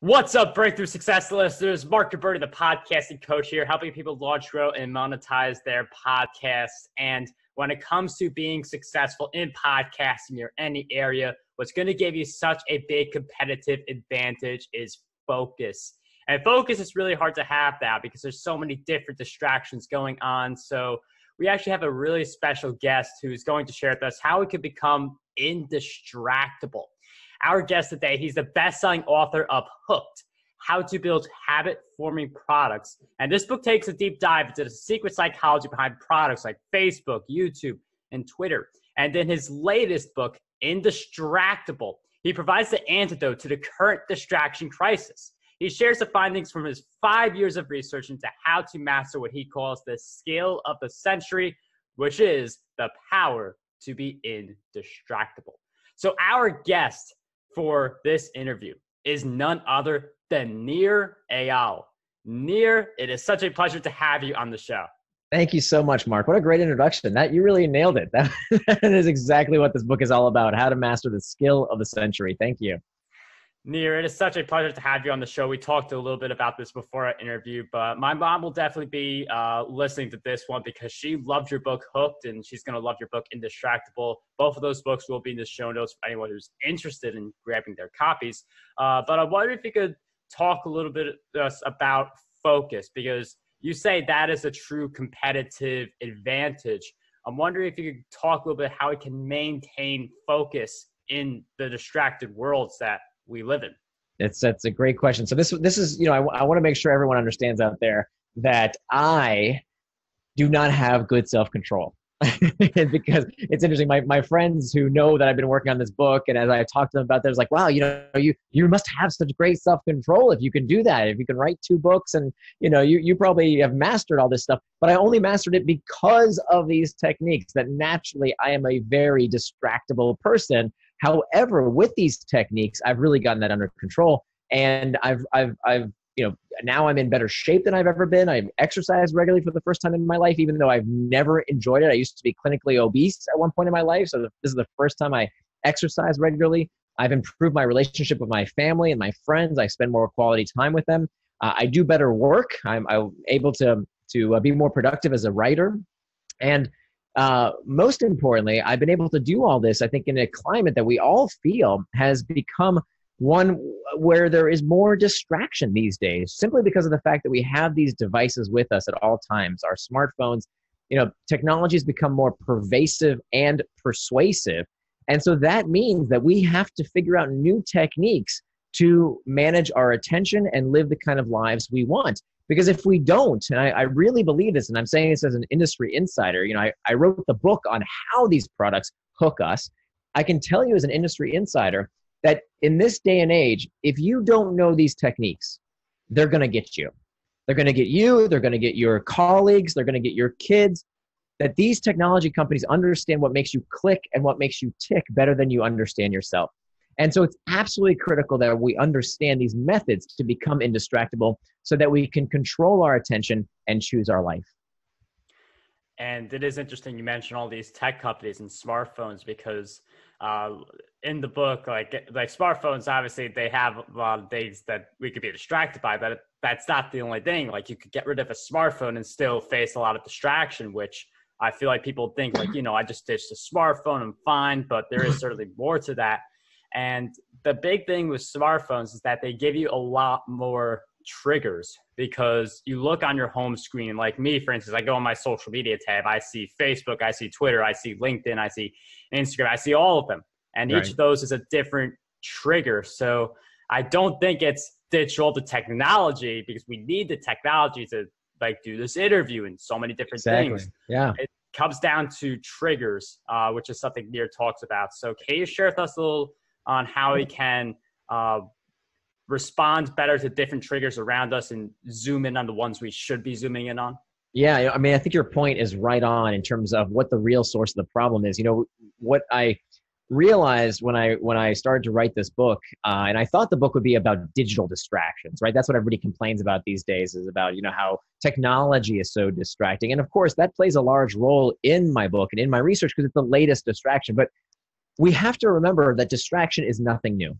What's up, Breakthrough Success listeners? Marc Guberti, the podcasting coach here, helping people launch, grow, and monetize their podcasts. And when it comes to being successful in podcasting or any area, what's going to give you such a big competitive advantage is focus. And focus is really hard to have that because there's so many different distractions going on. So we actually have a really special guest who's going to share with us how we could become indistractable. Our guest today, he's the best-selling author of Hooked, How to Build Habit-Forming Products. And this book takes a deep dive into the secret psychology behind products like Facebook, YouTube, and Twitter. And in his latest book, Indistractable, he provides the antidote to the current distraction crisis. He shares the findings from his 5 years of research into how to master what he calls the skill of the century, which is the power to be indistractable. So our guest for this interview is none other than Eyal. Nir, it is such a pleasure to have you on the show. Thank you so much, Mark. What a great introduction. You really nailed it. That is exactly what this book is all about, how to master the skill of the century. Thank you. Nir, it is such a pleasure to have you on the show. We talked a little bit about this before our interview, but my mom will definitely be listening to this one because she loved your book, Hooked, and she's going to love your book, Indistractable. Both of those books will be in the show notes for anyone who's interested in grabbing their copies. But I wonder if you could talk a little bit about focus, because you say that is a true competitive advantage. I'm wondering if you could talk a little bit how we can maintain focus in the distracted worlds that we live in. That's a great question. So this is, I want to make sure everyone understands out there that I do not have good self-control. Because it's interesting. My friends who know that I've been working on this book, and as I talk to them about this, like, wow, you must have such great self-control if you can do that, if you can write 2 books, and you probably have mastered all this stuff. But I only mastered it because of these techniques that naturally I am a very distractible person. However, with these techniques, I've really gotten that under control, and I've now I'm in better shape than I've ever been. I've exercised regularly for the first time in my life, even though I've never enjoyed it. I used to be clinically obese at one point in my life, so this is the first time I exercise regularly. I've improved my relationship with my family and my friends. I spend more quality time with them. I do better work. I'm able to be more productive as a writer, and most importantly, I've been able to do all this, I think, in a climate that we all feel has become one where there is more distraction these days, simply because of the fact that we have these devices with us at all times. Our smartphones, technology has become more pervasive and persuasive. And so that means that we have to figure out new techniques to manage our attention and live the kind of lives we want. Because if we don't, and I really believe this, and I'm saying this as an industry insider, I wrote the book on how these products hook us. I can tell you as an industry insider that in this day and age, if you don't know these techniques, they're going to get you. They're going to get you. They're going to get your colleagues. They're going to get your kids. That these technology companies understand what makes you click and what makes you tick better than you understand yourself. And so it's absolutely critical that we understand these methods to become indistractable so that we can control our attention and choose our life. And it is interesting you mentioned all these tech companies and smartphones because in the book, like smartphones, obviously they have a lot of things that we could be distracted by, but that's not the only thing. Like you could get rid of a smartphone and still face a lot of distraction, which I feel like people think like, I just ditched a smartphone, I'm fine, but there is certainly more to that. And the big thing with smartphones is that they give you a lot more triggers because you look on your home screen. Like me, for instance, I go on my social media tab. I see Facebook, I see Twitter, I see LinkedIn, I see Instagram, I see all of them. And each of those is a different trigger. So I don't think it's ditch all the technology because we need the technology to do this interview and so many different things. Yeah. It comes down to triggers, which is something Nir talks about. So can you share with us a little on how we can respond better to different triggers around us and zoom in on the ones we should be zooming in on? Yeah, I think your point is right on in terms of what the real source of the problem is. What I realized when I started to write this book, and I thought the book would be about digital distractions, right? That's what everybody complains about these days, is about, how technology is so distracting. And of course, that plays a large role in my book and in my research because it's the latest distraction. But we have to remember that distraction is nothing new.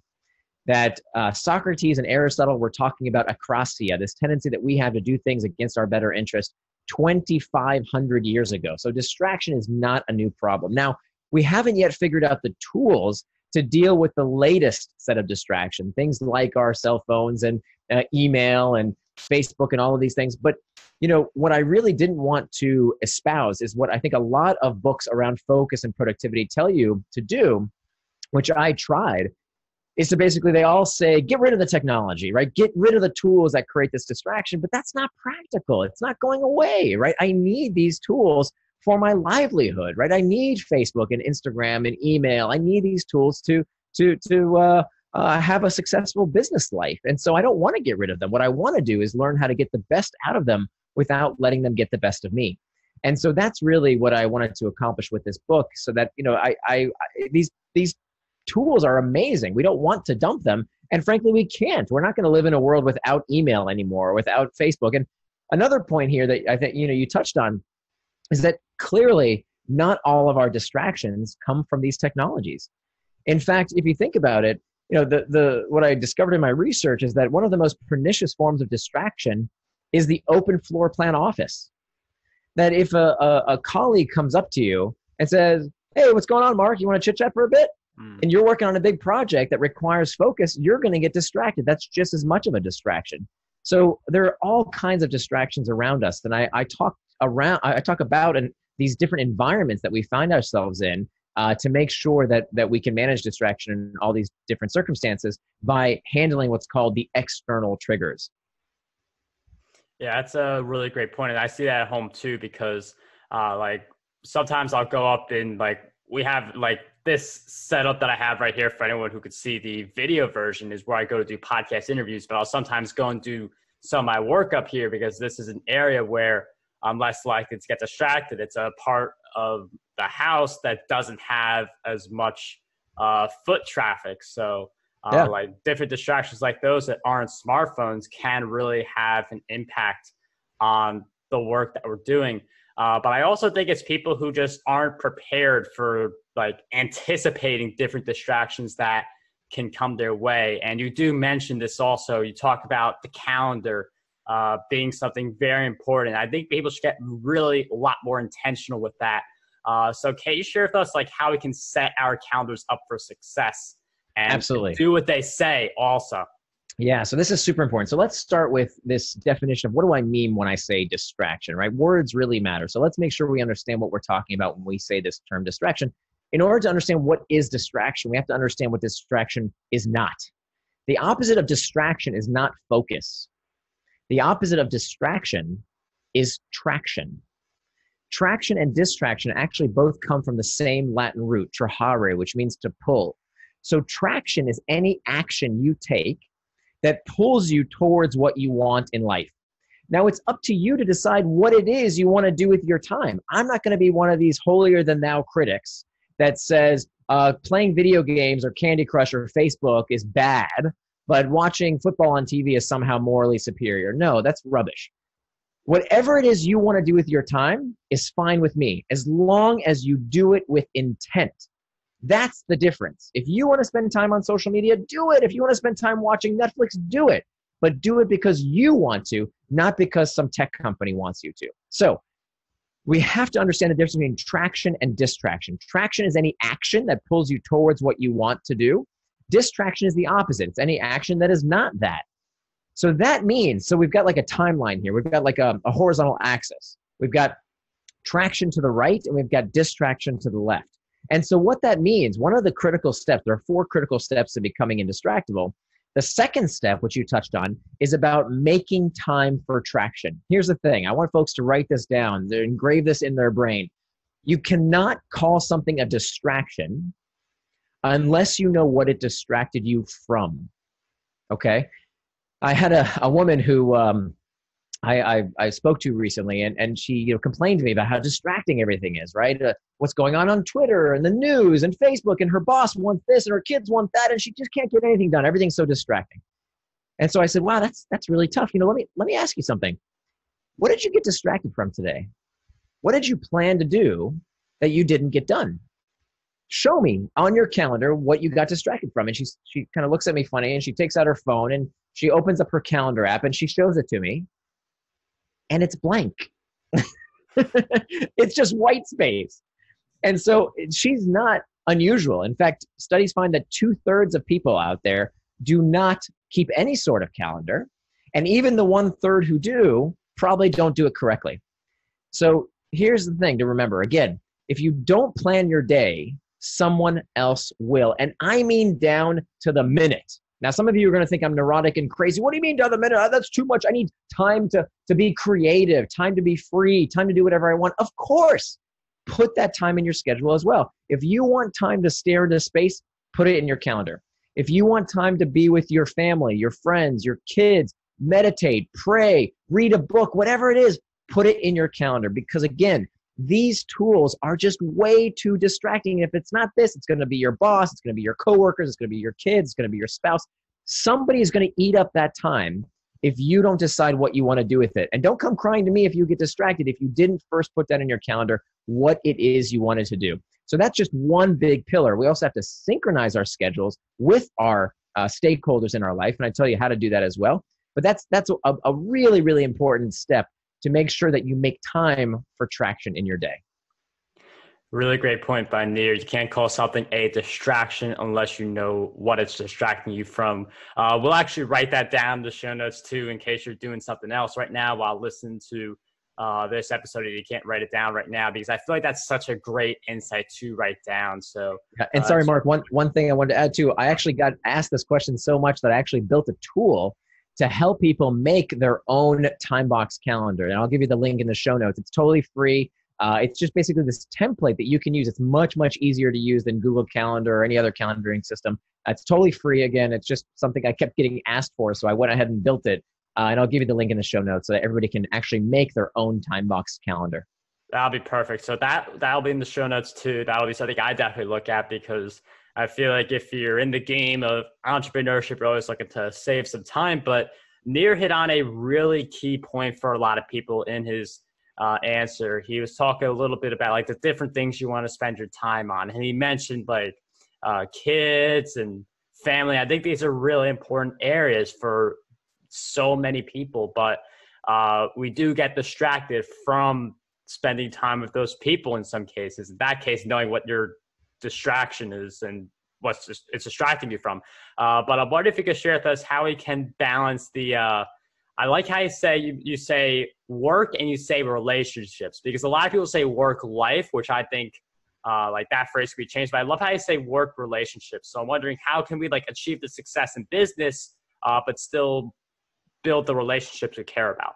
that Socrates and Aristotle were talking about akrasia, this tendency that we have to do things against our better interest 2,500 years ago. So distraction is not a new problem. Now, we haven't yet figured out the tools to deal with the latest set of distraction, things like our cell phones and email and Facebook and all of these things. But what I really didn't want to espouse is what I think a lot of books around focus and productivity tell you to do, which I tried, is to basically, they all say, get rid of the technology, right? Get rid of the tools that create this distraction, but that's not practical. It's not going away, right? I need these tools for my livelihood, right? I need Facebook and Instagram and email. I need these tools to have a successful business life. And so I don't want to get rid of them. What I want to do is learn how to get the best out of them without letting them get the best of me. And so that's really what I wanted to accomplish with this book, so that, these tools are amazing. We don't want to dump them. And frankly, we can't. We're not going to live in a world without email anymore, without Facebook. And another point here that I think, you touched on is that clearly not all of our distractions come from these technologies. In fact, if you think about it, what I discovered in my research is that one of the most pernicious forms of distraction is the open floor plan office. That if a colleague comes up to you and says, hey, what's going on, Mark? You want to chit chat for a bit? And you're working on a big project that requires focus, you're going to get distracted. That's just as much of a distraction. So there are all kinds of distractions around us. And I talk about these different environments that we find ourselves in to make sure that we can manage distraction in all these different circumstances by handling what's called the external triggers. Yeah, that's a really great point. And I see that at home too, because sometimes I'll go up and we have this setup that I have right here for anyone who could see the video version is where I go to do podcast interviews, but I'll sometimes go and do some of my work up here because this is an area where I'm less likely to get distracted. It's a part of the house that doesn't have as much foot traffic. So different distractions like those that aren't smartphones can really have an impact on the work that we're doing. But I also think it's people who just aren't prepared for anticipating different distractions that can come their way. And you do mention this also. You talk about the calendar being something very important. I think people should get really a lot more intentional with that. So can you share with us how we can set our calendars up for success and Absolutely. Do what they say also? Yeah, so this is super important. So let's start with this definition of what do I mean when I say distraction, right? Words really matter. So let's make sure we understand what we're talking about when we say this term distraction. In order to understand what is distraction, we have to understand what distraction is not. The opposite of distraction is not focus. The opposite of distraction is traction. Traction and distraction actually both come from the same Latin root, trahare, which means to pull. So traction is any action you take that pulls you towards what you want in life. Now, it's up to you to decide what it is you want to do with your time. I'm not going to be one of these holier-than-thou critics that says playing video games or Candy Crush or Facebook is bad, but watching football on TV is somehow morally superior. No, that's rubbish. Whatever it is you want to do with your time is fine with me, as long as you do it with intent. That's the difference. If you want to spend time on social media, do it. If you want to spend time watching Netflix, do it. But do it because you want to, not because some tech company wants you to. So we have to understand the difference between traction and distraction. Traction is any action that pulls you towards what you want to do. Distraction is the opposite. It's any action that is not that. So that means, so we've got a timeline here. We've got a horizontal axis. We've got traction to the right and we've got distraction to the left. And so what that means, one of the critical steps, there are 4 critical steps to becoming indistractable. The second step, which you touched on, is about making time for traction. Here's the thing. I want folks to write this down, to engrave this in their brain. You cannot call something a distraction unless you know what it distracted you from. Okay? I had a woman who I spoke to recently, and she complained to me about how distracting everything is, right? What's going on Twitter and the news and Facebook, and her boss wants this and her kids want that, and she just can't get anything done. Everything's so distracting. And so I said, wow, that's really tough. Let me ask you something. What did you get distracted from today? What did you plan to do that you didn't get done? show me on your calendar what you got distracted from. And she kind of looks at me funny, and she takes out her phone and she opens up her calendar app and she shows it to me, and it's blank. It's just white space. And so she's not unusual. In fact, studies find that 2/3 of people out there do not keep any sort of calendar. And even the 1/3 who do probably don't do it correctly. So here's the thing to remember. Again, if you don't plan your day, someone else will. And I mean down to the minute. Now, some of you are going to think I'm neurotic and crazy. What do you mean down to the minute? Oh, that's too much. I need time to be creative, time to be free, time to do whatever I want. Of course, put that time in your schedule as well. If you want time to stare into space, put it in your calendar. If you want time to be with your family, your friends, your kids, meditate, pray, read a book, whatever it is, put it in your calendar. Because again, these tools are just way too distracting. If it's not this, it's going to be your boss, it's going to be your coworkers, it's going to be your kids, it's going to be your spouse. Somebody is going to eat up that time if you don't decide what you want to do with it. And don't come crying to me if you get distracted, if you didn't first put that in your calendar, what it is you wanted to do. So that's just one big pillar. We also have to synchronize our schedules with our stakeholders in our life. And I tell you how to do that as well. But that's a really, really important step to make sure that you make time for traction in your day. Really great point by Nir. You can't call something a distraction unless you know what it's distracting you from. We'll actually write that down in the show notes too, in case you're doing something else right now while listening to this episode. You can't write it down right now because I feel like that's such a great insight to write down. So, and sorry, Mark, one thing I wanted to add too, I actually got asked this question so much that I actually built a tool to help people make their own time box calendar. And I'll give you the link in the show notes. It's totally free. It's just basically this template that you can use. It's much, much easier to use than Google Calendar or any other calendaring system. It's totally free. Again, it's just something I kept getting asked for, so I went ahead and built it. And I'll give you the link in the show notes so that everybody can actually make their own time box calendar. That'll be perfect. So that'll be in the show notes too. That'll be something I definitely look at because I feel like if you're in the game of entrepreneurship, you're always looking to save some time. But Nir hit on a really key point for a lot of people in his answer. He was talking a little bit about like the different things you want to spend your time on. And he mentioned like kids and family. I think these are really important areas for so many people, but we do get distracted from spending time with those people in some cases. In that case, knowing what your distraction is and it's distracting you from. But I wonder if you could share with us how we can balance the I like how you say work and you say relationships, because a lot of people say work life, which I think like that phrase could be changed, but I love how you say work relationships. So I'm wondering, how can we like achieve the success in business, but still build the relationships we care about?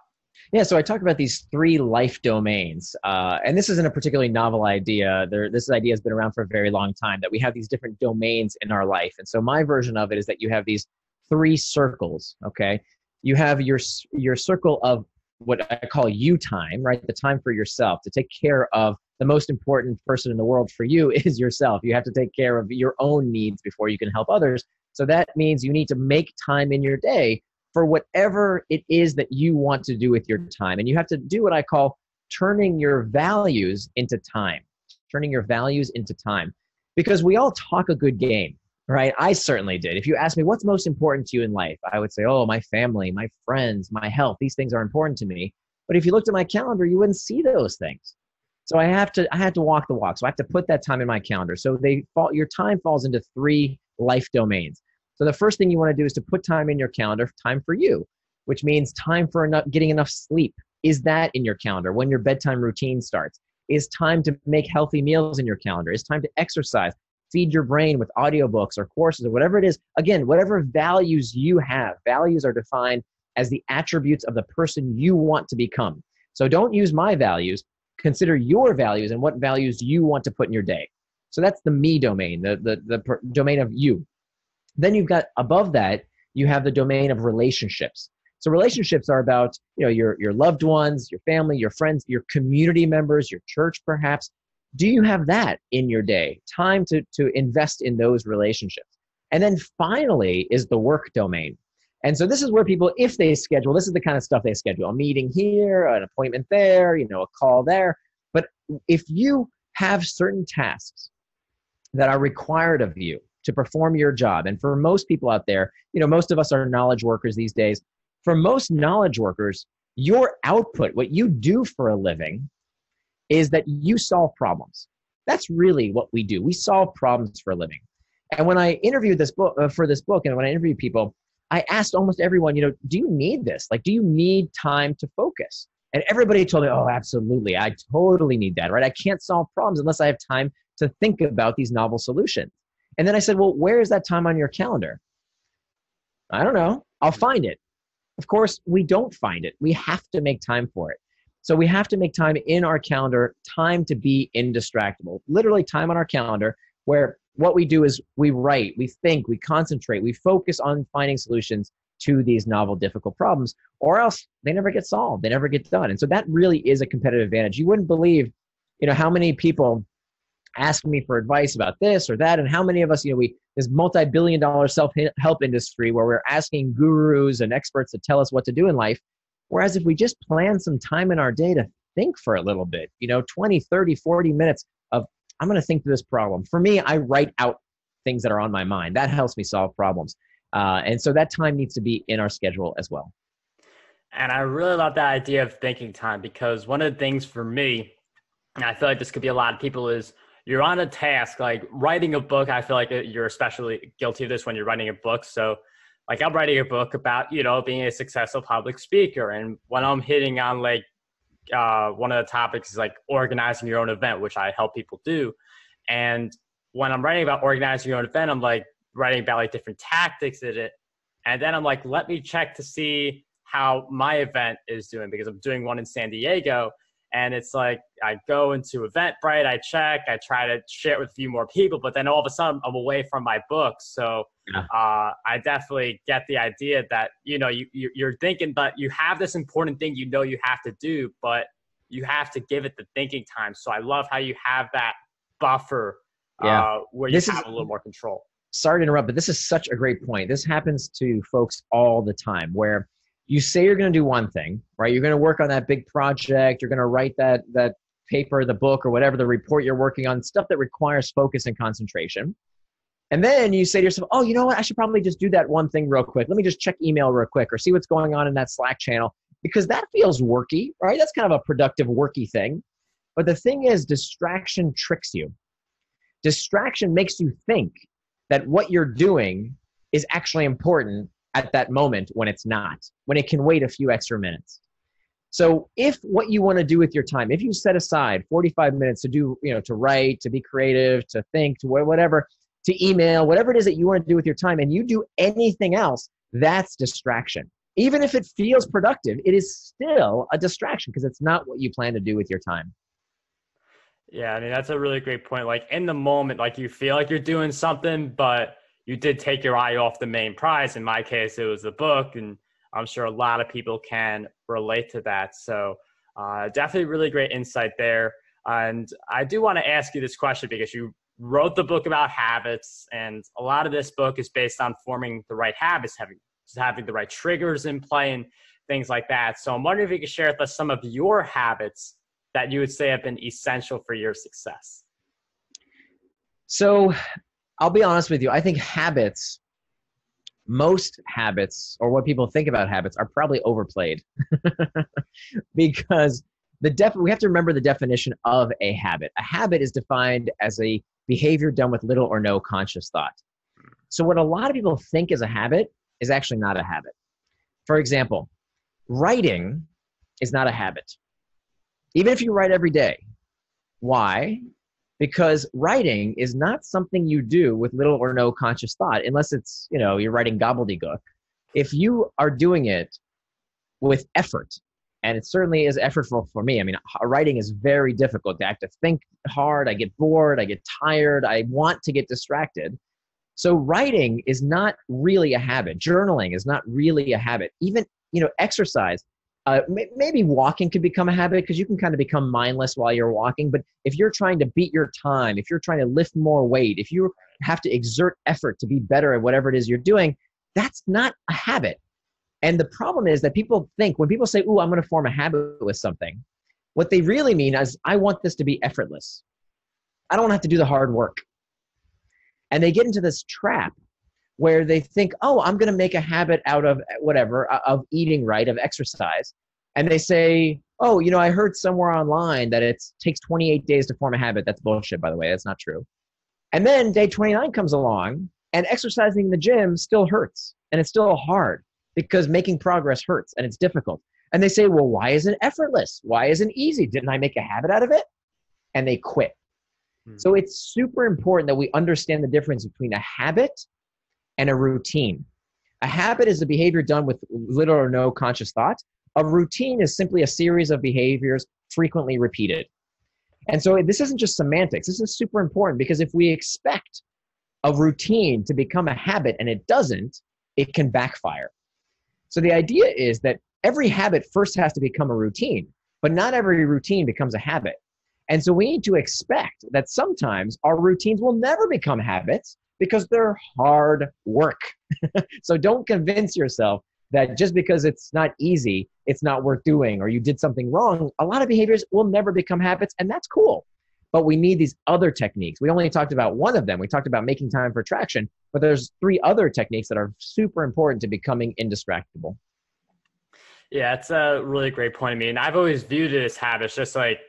Yeah, so I talked about these 3 life domains, and this isn't a particularly novel idea. This idea has been around for a very long time, that we have these different domains in our life. And so my version of it is that you have these 3 circles, okay? You have your circle of what I call you time, right? The time for yourself, to take care of the most important person in the world for you is yourself. You have to take care of your own needs before you can help others. So that means you need to make time in your day for whatever it is that you want to do with your time. And you have to do what I call turning your values into time, because we all talk a good game, right? I certainly did. If you ask me what's most important to you in life, I would say, oh, my family, my friends, my health, these things are important to me. But if you looked at my calendar, you wouldn't see those things. So I had to walk the walk. So I have to put that time in my calendar. So your time falls into 3 life domains. So the first thing you want to do is to put time in your calendar, time for you, which means time for getting enough sleep. Is that in your calendar? When your bedtime routine starts? Is time to make healthy meals in your calendar? Is time to exercise, feed your brain with audiobooks or courses or whatever it is? Again, whatever values you have. Values are defined as the attributes of the person you want to become. So don't use my values. Consider your values and what values you want to put in your day. So that's the me domain, the domain of you. Then you've got above that, you have the domain of relationships. So relationships are about, your loved ones, your family, your friends, your community members, your church perhaps. Do you have that in your day? Time to invest in those relationships. And then finally is the work domain. And so this is where people, if they schedule, this is the kind of stuff they schedule: a meeting here, an appointment there, a call there. But if you have certain tasks that are required of you to perform your job. And for most people out there, most of us are knowledge workers these days. For most knowledge workers, your output, what you do for a living, is that you solve problems. That's really what we do. We solve problems for a living. And when I interviewed for this book, and when I interviewed people, I asked almost everyone, do you need this? Like, do you need time to focus? And everybody told me, oh, absolutely. I totally need that, right? I can't solve problems unless I have time to think about these novel solutions. And then I said, well, where is that time on your calendar? I don't know. I'll find it. Of course, we don't find it. We have to make time for it. So we have to make time in our calendar, time to be indistractable. Literally time on our calendar where what we do is we write, we think, we concentrate, we focus on finding solutions to these novel, difficult problems, or else they never get solved, they never get done. And so that really is a competitive advantage. You wouldn't believe, how many people ask me for advice about this or that, and how many of us, this multi-billion-dollar self-help industry where we're asking gurus and experts to tell us what to do in life. Whereas if we just plan some time in our day to think for a little bit, 20, 30, 40 minutes of, I'm going to think through this problem. For me, I write out things that are on my mind. That helps me solve problems. And so that time needs to be in our schedule as well. And I really love that idea of thinking time, because one of the things for me, and I feel like this could be a lot of people, is you're on a task, like writing a book. I feel like you're especially guilty of this when you're writing a book. So like I'm writing a book about, being a successful public speaker. And when I'm hitting on one of the topics is like organizing your own event, which I help people do. And when I'm writing about organizing your own event, I'm like writing about like different tactics in it. And then I'm like, let me check to see how my event is doing, because I'm doing one in San Diego. And it's like, I go into Eventbrite, I check, I try to share it with a few more people, but then all of a sudden I'm away from my book. So I definitely get the idea that, you're thinking, but you have this important thing you have to do, but you have to give it the thinking time. So I love how you have that buffer where you have a little more control. Sorry to interrupt, but this is such a great point. This happens to folks all the time where you say you're going to do one thing, right? You're going to work on that big project. You're going to write that paper, the book, or whatever, the report you're working on, stuff that requires focus and concentration. And then you say to yourself, oh, you know what? I should probably just do that one thing real quick. Let me just check email real quick or see what's going on in that Slack channel, because that feels worky, right? That's kind of a productive, worky thing. But the thing is, distraction tricks you. Distraction makes you think that what you're doing is actually important at that moment when it's not, when it can wait a few extra minutes. So if what you want to do with your time, if you set aside 45 minutes to do, to write, to be creative, to think, to whatever, to email, whatever it is that you want to do with your time, and you do anything else, that's distraction. Even if it feels productive, it is still a distraction because it's not what you plan to do with your time. Yeah, I mean, that's a really great point. Like in the moment, like you feel like you're doing something, but you did take your eye off the main prize. In my case, it was the book, and I'm sure a lot of people can relate to that. So definitely really great insight there. And I do want to ask you this question because you wrote the book about habits, and a lot of this book is based on forming the right habits, having the right triggers in play and things like that. So I'm wondering if you could share with us some of your habits that you would say have been essential for your success. So I'll be honest with you. I think most habits, or what people think about habits, are probably overplayed because we have to remember the definition of a habit. A habit is defined as a behavior done with little or no conscious thought. So what a lot of people think is a habit is actually not a habit. For example, writing is not a habit. Even if you write every day. Why? Because writing is not something you do with little or no conscious thought, unless it's, you're writing gobbledygook. If you are doing it with effort, and it certainly is effortful for me. I mean, writing is very difficult. I have to think hard. I get bored. I get tired. I want to get distracted. So writing is not really a habit. Journaling is not really a habit. Even, exercise. Maybe walking could become a habit because you can kind of become mindless while you're walking. But if you're trying to beat your time, if you're trying to lift more weight, if you have to exert effort to be better at whatever it is you're doing, that's not a habit. And the problem is that people think, when people say, ooh, I'm going to form a habit with something, what they really mean is, I want this to be effortless. I don't have to do the hard work. And they get into this trap where they think, oh, I'm going to make a habit out of whatever, of eating right, of exercise. And they say, oh, I heard somewhere online that it takes 28 days to form a habit. That's bullshit, by the way. That's not true. And then day 29 comes along, and exercising in the gym still hurts. And it's still hard because making progress hurts and it's difficult. And they say, well, why isn't it effortless? Why isn't it easy? Didn't I make a habit out of it? And they quit. So it's super important that we understand the difference between a habit and a routine. A habit is a behavior done with little or no conscious thought. A routine is simply a series of behaviors frequently repeated. And so this isn't just semantics. This is super important because if we expect a routine to become a habit and it doesn't, it can backfire. So the idea is that every habit first has to become a routine, but not every routine becomes a habit. And so we need to expect that sometimes our routines will never become habits because they're hard work. So don't convince yourself that just because it's not easy, it's not worth doing, or you did something wrong. A lot of behaviors will never become habits, and that's cool. But we need these other techniques. We only talked about one of them. We talked about making time for traction, but there's 3 other techniques that are super important to becoming indistractable. Yeah, it's a really great point. I mean, I've always viewed it as habits, just like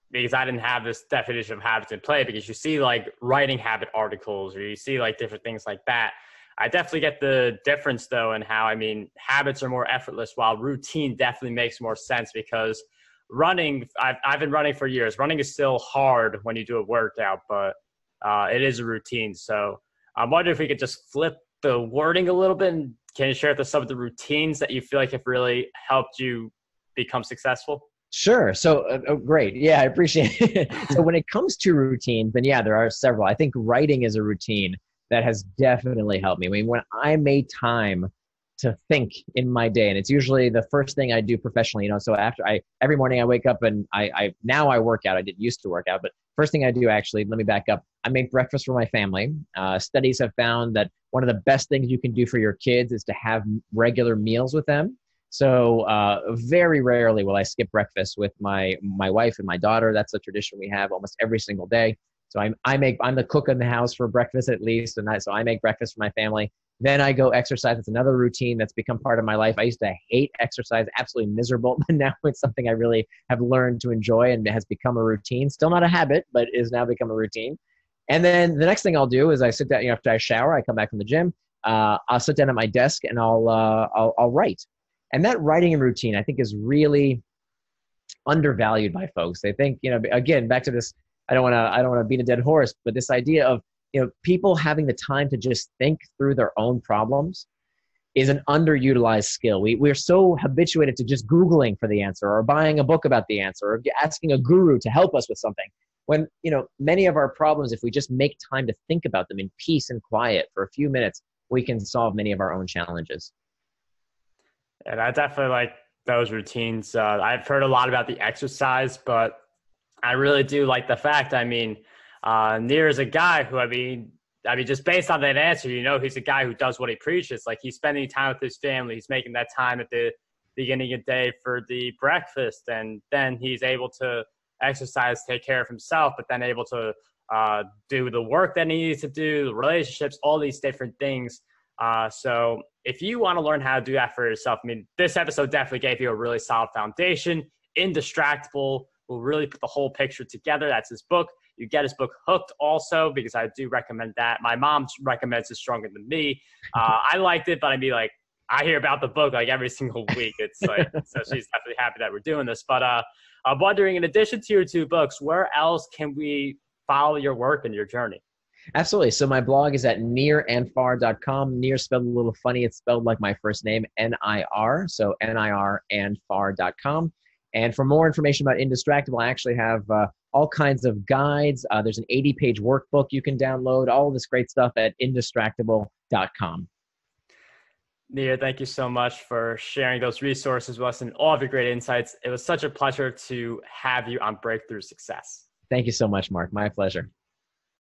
because I didn't have this definition of habits in play, because you see like writing habit articles or you see like different things like that. I definitely get the difference though in how, I mean, habits are more effortless while routine definitely makes more sense because running, I've been running for years. Running is still hard when you do a workout, but it is a routine. So I'm wondering if we could just flip the wording a little bit, and can you share with us some of the routines that you feel like have really helped you become successful? Sure. So great. Yeah, I appreciate it. So when it comes to routines, then yeah, there are several. I think writing is a routine that has definitely helped me. I mean, when I made time to think in my day, and it's usually the first thing I do professionally, so every morning I wake up and now I work out. I didn't used to work out, but first thing I do, actually, let me back up. I make breakfast for my family. Studies have found that one of the best things you can do for your kids is to have regular meals with them. So very rarely will I skip breakfast with my wife and my daughter. That's a tradition we have almost every single day. So I'm the cook in the house for breakfast at least, so I make breakfast for my family. Then I go exercise. It's another routine that's become part of my life. I used to hate exercise, absolutely miserable, but now it's something I really have learned to enjoy and has become a routine. Still not a habit, but is now become a routine. And then the next thing I'll do is I sit down, after I shower, I come back from the gym, I'll sit down at my desk and I'll write. And that writing and routine, I think, is really undervalued by folks. They think, again, back to this, I don't want to beat a dead horse, but this idea of, people having the time to just think through their own problems is an underutilized skill. We're so habituated to just Googling for the answer or buying a book about the answer or asking a guru to help us with something. When, many of our problems, if we just make time to think about them in peace and quiet for a few minutes, we can solve many of our own challenges. And I definitely like those routines. I've heard a lot about the exercise, but I really do like the fact, Nir is a guy who, just based on that answer, he's a guy who does what he preaches. Like, he's spending time with his family. He's making that time at the beginning of the day for the breakfast. And then he's able to exercise, take care of himself, but then able to do the work that he needs to do, the relationships, all these different things. So if you want to learn how to do that for yourself, this episode definitely gave you a really solid foundation. Indistractable will really put the whole picture together. That's his book. You get his book Hooked also, because I do recommend that. My mom recommends it stronger than me. I liked it, but I hear about the book like every single week. It's like, so she's definitely happy that we're doing this. But I'm wondering, in addition to your 2 books, where else can we follow your work and your journey? Absolutely. So my blog is at nirandfar.com. Nir spelled a little funny. It's spelled like my first name, N-I-R. So nirandfar.com. And for more information about Indistractable, I actually have all kinds of guides. There's an 80-page workbook you can download, all of this great stuff at Indistractable.com. Nir, thank you so much for sharing those resources with us and all of your great insights. It was such a pleasure to have you on Breakthrough Success. Thank you so much, Mark. My pleasure.